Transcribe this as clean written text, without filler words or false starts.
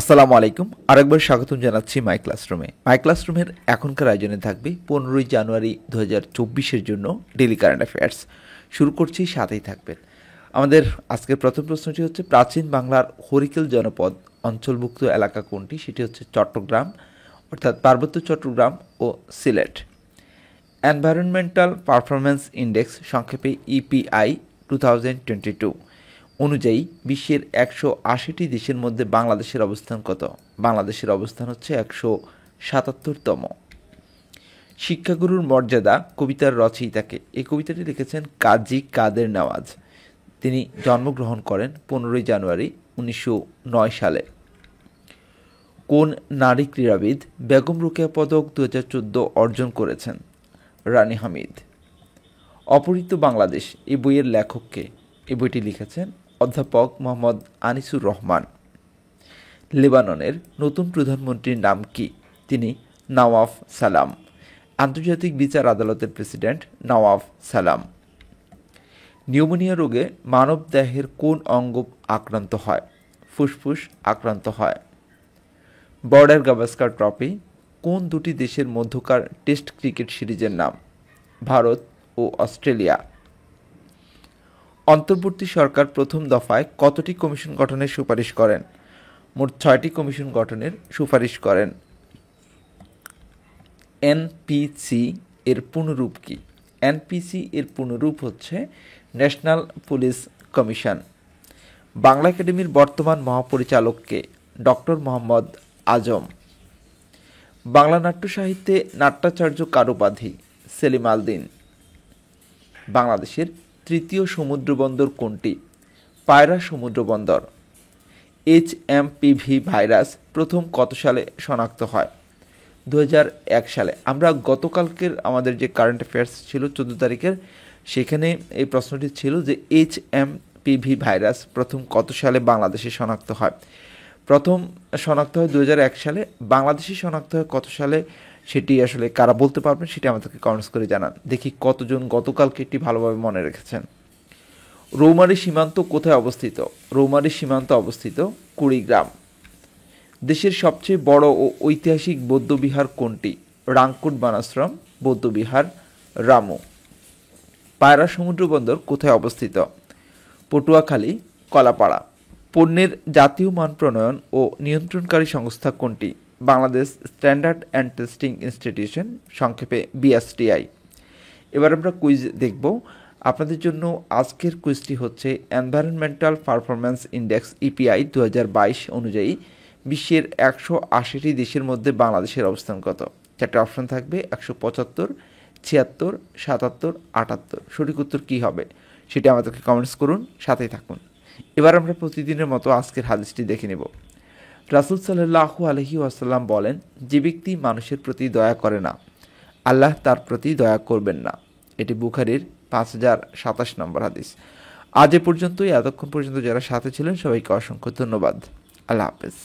আসসালামু আলাইকুম। আরেকবার স্বাগতম জানাচ্ছি মাই ক্লাসরুমে। মাই ক্লাসরুমের এখনকার আয়োজনে থাকবে 15ই জানুয়ারি 2024-এর জন্য ডেইলি কারেন্ট অ্যাফেয়ার্স। শুরু করছি, সাথেই থাকবেন। আমাদের আজকের প্রথম প্রশ্নটি হচ্ছে, প্রাচীন বাংলার হরিকেল জনপদ অঞ্চলভুক্ত এলাকা কোনটি? সেটি হচ্ছে চট্টগ্রাম, অর্থাৎ পার্বত্য চট্টগ্রাম ও সিলেট। এনভায়রনমেন্টাল পারফরম্যান্স ইন্ডেক্স, সংক্ষেপে ইপিআই 2022 অনুযায়ী বিশ্বের 180টি দেশের মধ্যে বাংলাদেশের অবস্থান কত? বাংলাদেশের অবস্থান হচ্ছে 177তম। শিক্ষাগুরুর মর্যাদা কবিতার রচয়িতাকে? এই কবিতাটি লিখেছেন কাজী কাদের নওয়াজ। তিনি জন্মগ্রহণ করেন 15ই জানুয়ারি 1909 সালে। কোন নারী ক্রীড়াবিদ বেগম রোকেয়া পদক 2014 অর্জন করেছেন? রানী হামিদ। অপহৃত বাংলাদেশ এই বইয়ের লেখককে? এই বইটি লিখেছেন অধ্যাপক মোহাম্মদ আনিসুর রহমান। লেবাননের নতুন প্রধানমন্ত্রীর নাম কি? তিনি নওয়াফ সালাম। আন্তর্জাতিক বিচার আদালতের প্রেসিডেন্ট নওয়াফ সালাম। নিউমোনিয়া রোগে মানব দেহের কোন অঙ্গ আক্রান্ত হয়? ফুসফুস আক্রান্ত হয়। বর্ডার গাভাস্কার ট্রফি কোন দুটি দেশের মধ্যকার টেস্ট ক্রিকেট সিরিজের নাম? ভারত ও অস্ট্রেলিয়া। অন্তর্বর্তী সরকার প্রথম দফায় কতটি কমিশন গঠনের সুপারিশ করেন? মোট 6টি কমিশন গঠনের সুপারিশ করেন। এনপিসি এর পূর্ণরূপ কি? এনপিসি এর পূর্ণরূপ হচ্ছে ন্যাশনাল পুলিশ কমিশন। বাংলা একাডেমির বর্তমান মহাপরিচালককে? ডক্টর মোহাম্মদ আজম। বাংলা নাট্য সাহিত্যে নাট্যাচার্য কার উপাধি? সেলিম আল দীন। বাংলাদেশের তৃতীয় সমুদ্রবন্দর কোনটি? পায়রা সমুদ্রবন্দর। এইচএমপিভি ভাইরাস প্রথম কত সালে শনাক্ত হয়? 2001 সালে। আমরা গতকালকের আমাদের যে কারেন্ট অ্যাফেয়ার্স ছিল 14 তারিখের, সেখানে এই প্রশ্নটি ছিল যে এইচএমপিভি ভাইরাস প্রথম কত সালে বাংলাদেশে শনাক্ত হয়? প্রথম শনাক্ত হয় 2001 সালে। বাংলাদেশে শনাক্ত হয় কত সালে, সেটি আসলে কারা বলতে পারবেন সেটি আমাদেরকে কমেন্টস করে জানান। দেখি কতজন গতকালকে এটি ভালোভাবে মনে রেখেছেন। রৌমারী সীমান্ত কোথায় অবস্থিত? রৌমারী সীমান্ত অবস্থিত কুড়িগ্রাম। দেশের সবচেয়ে বড় ও ঐতিহাসিক বৌদ্ধবিহার কোনটি? রাংকুট বানাশ্রম বৌদ্ধবিহার, রামু। পায়রা সমুদ্রবন্দর কোথায় অবস্থিত? পটুয়াখালী, কলাপাড়া। পণ্যের জাতীয় মান প্রণয়ন ও নিয়ন্ত্রণকারী সংস্থা কোনটি? Bangladesh standard and testing institution, সংক্ষেপে বিএসটিআই। এবার আমরা কুইজ দেখব। আপনাদের জন্য আজকের কুইজটি হচ্ছে, এনভায়রনমেন্টাল পারফরম্যান্স ইন্ডেক্স ইপিআই 2022 অনুযায়ী বিশ্বের 180টি দেশের মধ্যে বাংলাদেশের অবস্থান কত? চারটে অপশন থাকবে, 175, 76, 77, 78। সঠিক উত্তর কী হবে সেটা আমাদেরকে কমেন্টস করুন, সাথেই থাকুন। এবার আমরা প্রতিদিনের মতো আজকের হাদিসটি দেখে নেব। রাসূল সাল্লাল্লাহু আলাইহি ওয়াসাল্লাম বলেন, যে ব্যক্তি মানুষের প্রতি দয়া করে না, আল্লাহ তার প্রতি দয়া করবেন না। এটি বুখারীর 5027 নম্বর হাদিস। আজ এ পর্যন্তই। এতক্ষণ পর্যন্ত যারা সাথে ছিলেন সবাইকে অসংখ্য ধন্যবাদ। আল্লাহ হাফেজ।